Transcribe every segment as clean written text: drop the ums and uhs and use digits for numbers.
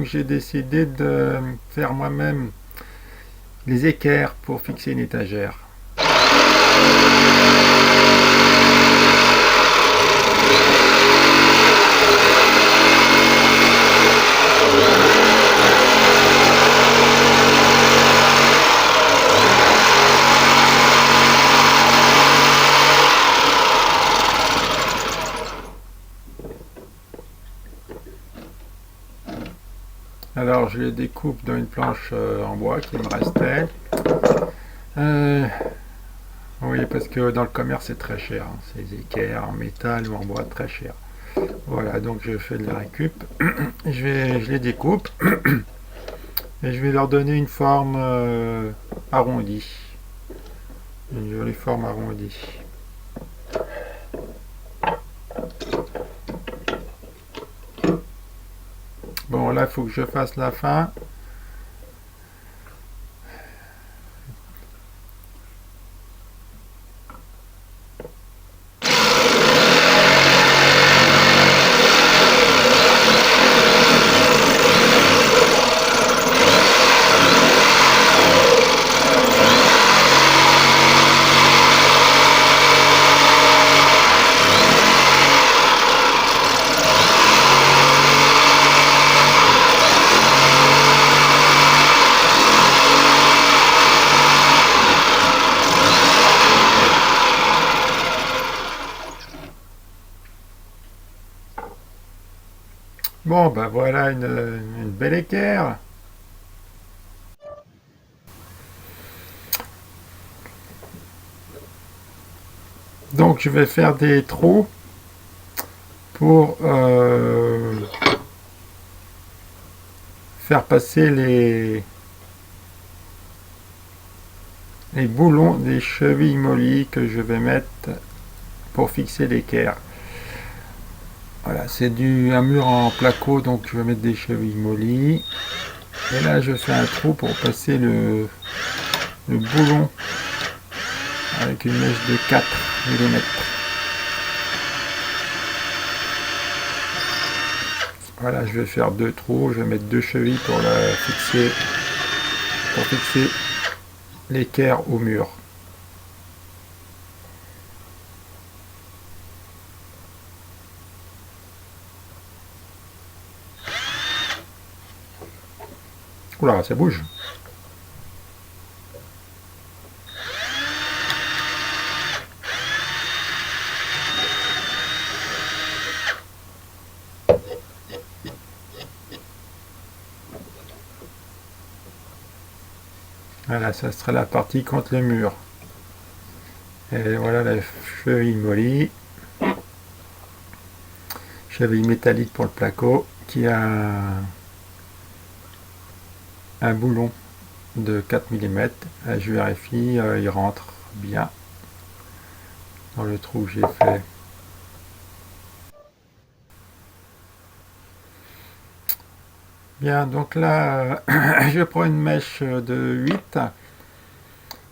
donc j'ai décidé de faire moi-même les équerres pour fixer une étagère. Alors je les découpe dans une planche en bois qui me restait. Oui, parce que dans le commerce c'est très cher, hein. Ces équerres en métal ou en bois très cher. Voilà, donc je fais de la récup. Je les découpe et je vais leur donner une forme arrondie. Une jolie forme arrondie. Bon, là il faut que je fasse la fin. Bon, ben voilà une belle équerre. Donc je vais faire des trous pour faire passer les boulons des chevilles mollies que je vais mettre pour fixer l'équerre. Voilà, c'est un mur en placo, donc je vais mettre des chevilles mollies. Et là je fais un trou pour passer le boulon avec une mèche de 4 mm. Voilà, je vais faire deux trous, je vais mettre deux chevilles pour fixer l'équerre au mur. Oula, ça bouge. Voilà, ça sera la partie contre le mur. Et voilà la cheville mollie. Cheville métallique pour le placo qui a un boulon de 4 mm. Je vérifie, il rentre bien dans le trou que j'ai fait. Bien, donc là, je prends une mèche de 8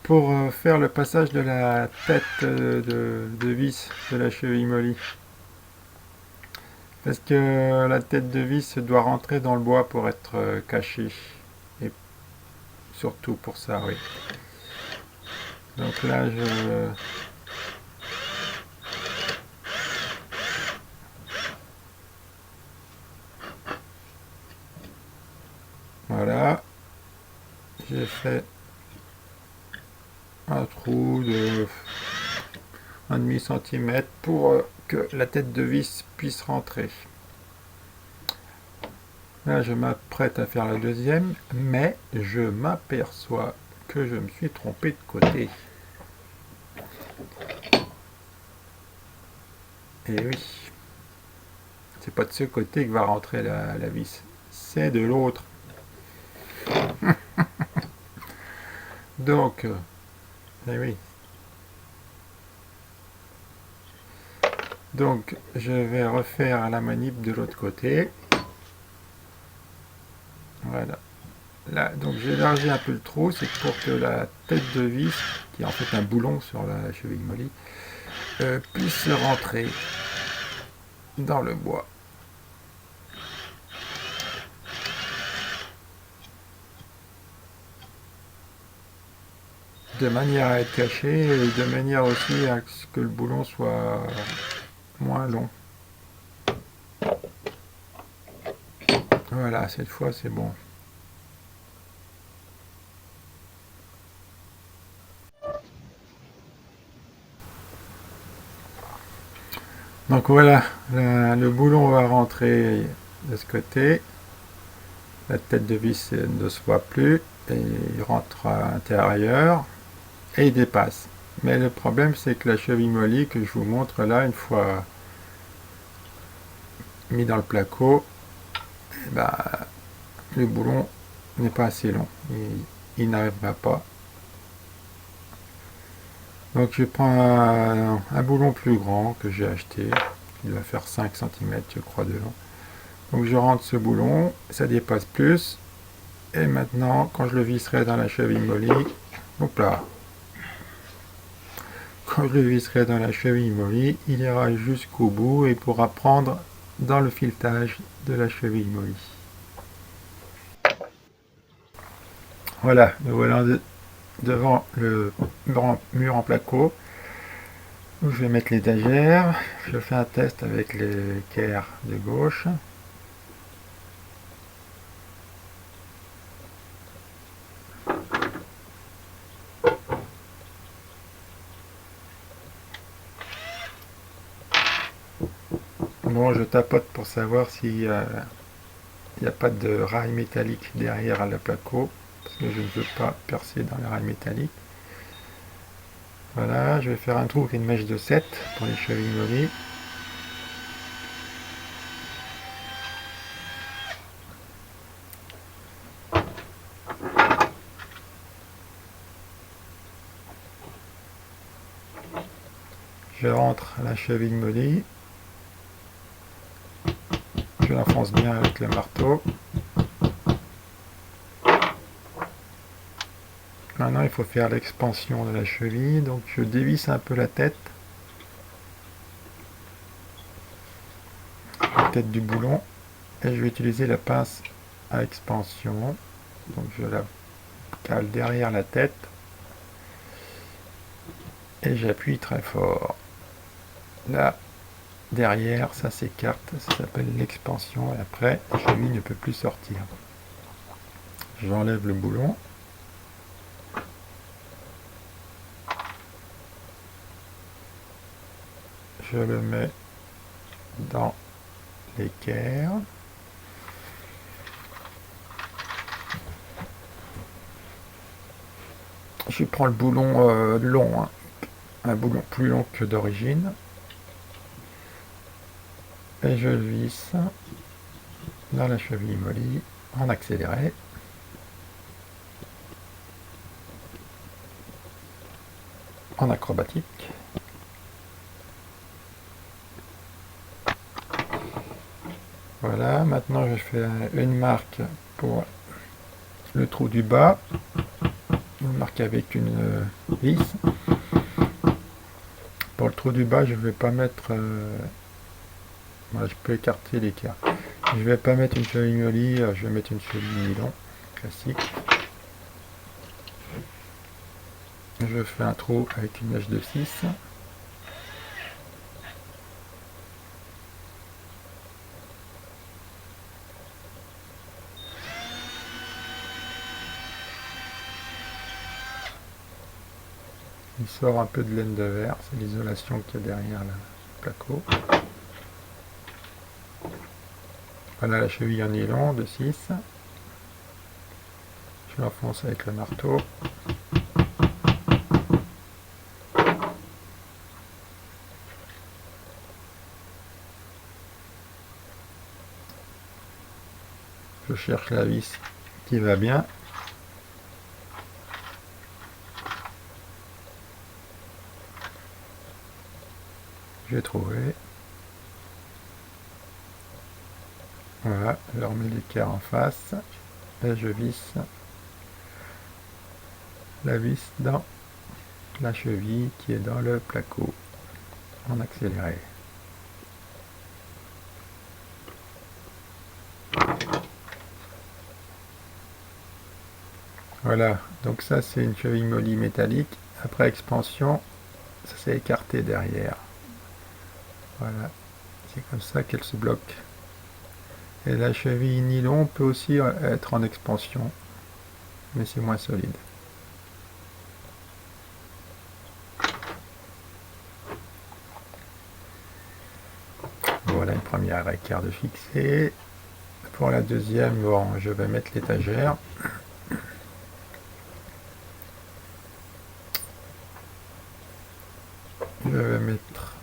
pour faire le passage de la tête de vis de la cheville mollie. Parce que la tête de vis doit rentrer dans le bois pour être cachée. Et surtout pour ça, oui. Donc là, voilà. J'ai fait un trou de 1,5 cm pour que la tête de vis puisse rentrer. Là, je m'apprête à faire la deuxième, mais je m'aperçois que je me suis trompé de côté. Et oui, c'est pas de ce côté que va rentrer la vis, c'est de l'autre. Donc, eh oui. Donc, je vais refaire la manip de l'autre côté. Voilà. Là, donc j'ai élargi un peu le trou, c'est pour que la tête de vis, qui est en fait un boulon sur la cheville mollie, puisse rentrer dans le bois. de manière à être caché et de manière aussi à ce que le boulon soit moins long. Voilà, cette fois c'est bon. Donc voilà, le boulon va rentrer de ce côté. La tête de vis ne se voit plus et il rentre à l'intérieur et il dépasse. Mais le problème c'est que la cheville molly que je vous montre là, une fois mis dans le placo, eh ben, le boulon n'est pas assez long. Il n'arrivera pas. Donc je prends un boulon plus grand que j'ai acheté. Il va faire 5 cm je crois de long. Donc je rentre ce boulon, ça dépasse plus. Et maintenant, quand je le visserai dans la cheville molly, hop là, quand je le visserai dans la cheville molly, il ira jusqu'au bout et pourra prendre dans le filetage de la cheville molly. Voilà, nous voilà devant le mur en placo. Où je vais mettre l'étagère. Je fais un test avec l'équerre de gauche. Bon, je tapote pour savoir s'il n'y a pas de rail métallique derrière le placo, parce que je ne veux pas percer dans les rails métalliques. Voilà, je vais faire un trou avec une mèche de 7 pour les chevilles molly. Je rentre la cheville molly. Je l'enfonce bien avec le marteau. Maintenant, il faut faire l'expansion de la cheville, donc je dévisse un peu la tête du boulon, et je vais utiliser la pince à expansion. Donc je la cale derrière la tête et j'appuie très fort. Là, derrière, ça s'écarte, ça s'appelle l'expansion, et après, la cheville ne peut plus sortir. J'enlève le boulon. Je le mets dans l'équerre. Je prends le boulon long, hein, un boulon plus long que d'origine. Et je le visse dans la cheville molly en accéléré. En acrobatique. Voilà, maintenant je fais une marque pour le trou du bas, une marque avec une vis. Pour le trou du bas, je ne vais pas mettre... voilà, je peux écarter l'écart. Je ne vais pas mettre une cheville molly, je vais mettre une cheville nylon classique. Je fais un trou avec une mèche de 6. Il sort un peu de laine de verre, c'est l'isolation qu'il y a derrière le placo. Voilà la cheville en nylon de 6. Je l'enfonce avec le marteau. Je cherche la vis qui va bien. J'ai trouvé. Voilà, je remets l'équerre en face et je visse la vis dans la cheville qui est dans le placo en accéléré. Voilà, donc ça c'est une cheville molly métallique. Après expansion, ça s'est écarté derrière. Voilà, c'est comme ça qu'elle se bloque. Et la cheville nylon peut aussi être en expansion, mais c'est moins solide. Voilà une première équerre de fixée. Pour la deuxième, bon, je vais mettre l'étagère. Je vais mettre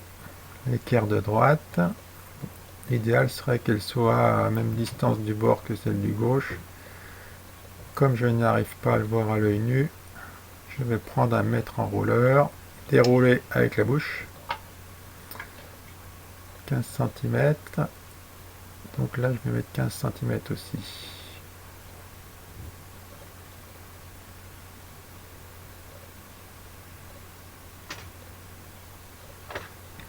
l'équerre de droite. L'idéal serait qu'elle soit à la même distance du bord que celle du gauche. Comme je n'arrive pas à le voir à l'œil nu, je vais prendre un mètre en rouleur, dérouler avec la bouche. 15 cm. Donc là, je vais mettre 15 cm aussi.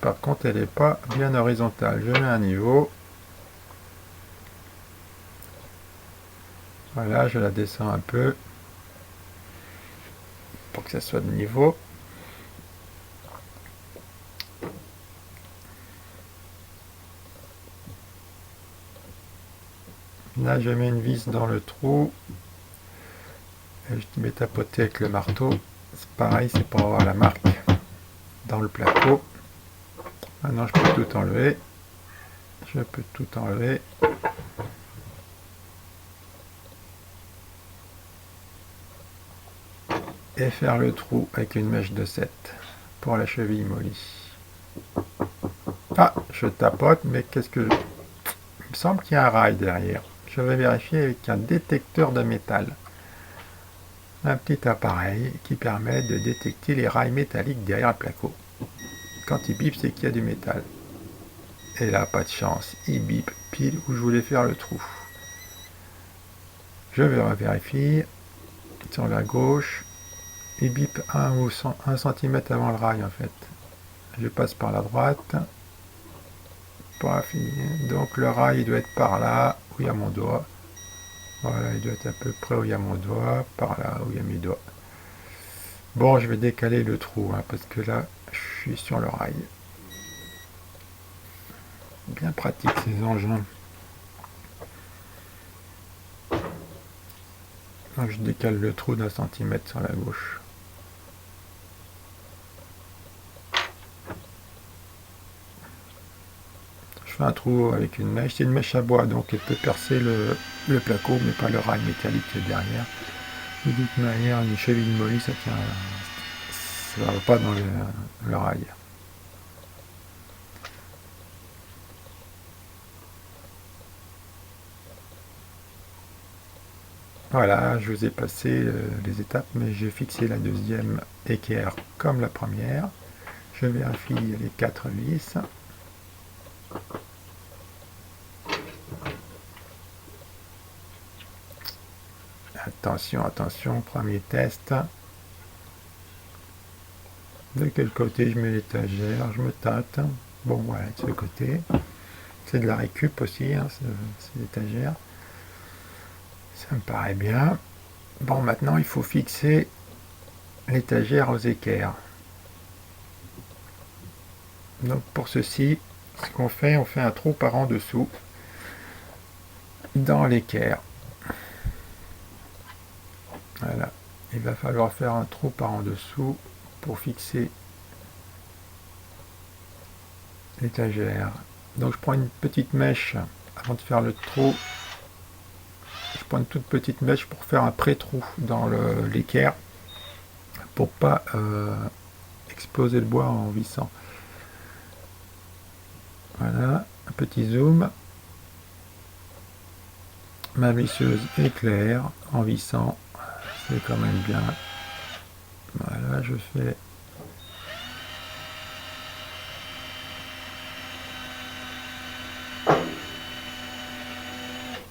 Par contre, elle n'est pas bien horizontale. Je mets un niveau. Voilà, je la descends un peu pour que ça soit de niveau. Là, je mets une vis dans le trou. Et je vais tapoter avec le marteau. C'est pareil, c'est pour avoir la marque dans le placo. Maintenant, je peux tout enlever. Je peux tout enlever. Et faire le trou avec une mèche de 7 pour la cheville molly. Ah, je tapote, mais qu'est-ce que... Il me semble qu'il y a un rail derrière. Je vais vérifier avec un détecteur de métal. Un petit appareil qui permet de détecter les rails métalliques derrière le placo. Quand il bip, c'est qu'il y a du métal. Et là, pas de chance, il bip pile où je voulais faire le trou. Je vais vérifier sur la gauche. Il bip 1 cm avant le rail en fait. Je passe par la droite. Pas fini. Donc le rail il doit être par là où il y a mon doigt. Voilà, il doit être à peu près où il y a mon doigt, par là où il y a mes doigts. Bon, je vais décaler le trou, hein, parce que là, je suis sur le rail. Bien pratique ces engins. Donc je décale le trou d'un centimètre sur la gauche. Je fais un trou avec une mèche. C'est une mèche à bois, donc elle peut percer le placo, mais pas le rail métallique qui est derrière. De toute manière, une cheville molly, ça tient, ça va pas dans le rail. Voilà, je vous ai passé les étapes, mais j'ai fixé la deuxième équerre comme la première. Je vérifie les 4 vis. Attention, attention, premier test. De quel côté je mets l'étagère? Je me tâte. Bon, voilà, de ce côté. C'est de la récup aussi, hein, c'est l'étagère. Ça me paraît bien. Bon, maintenant, il faut fixer l'étagère aux équerres. Donc, pour ceci, ce qu'on fait, on fait un trou par en dessous dans l'équerre. Voilà. Il va falloir faire un trou par en dessous pour fixer l'étagère. Donc je prends une petite mèche avant de faire le trou. Je prends une toute petite mèche pour faire un pré-trou dans l'équerre pour pas exploser le bois en vissant. Voilà, un petit zoom. Ma visseuse éclaire en vissant. C'est quand même bien. Voilà, je fais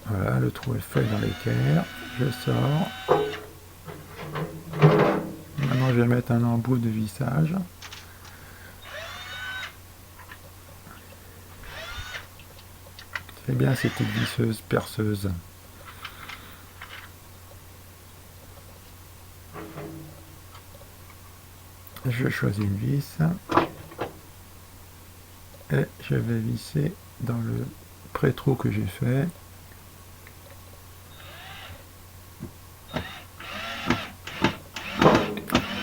voilà, le trou est fait dans l'équerre. Je sors. Maintenant, je vais mettre un embout de vissage. C'est bien ces petites visseuses perceuses. Je choisis une vis et je vais visser dans le pré-trou que j'ai fait.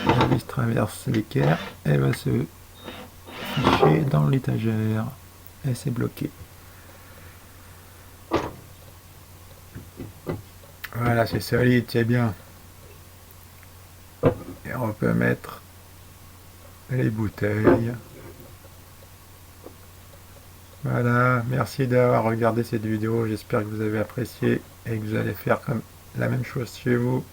La vis traverse l'équerre et va se ficher dans l'étagère et c'est bloqué. Voilà, c'est solide, c'est bien. Et on peut mettre les bouteilles. Voilà, merci d'avoir regardé cette vidéo, j'espère que vous avez apprécié et que vous allez faire comme la même chose chez vous.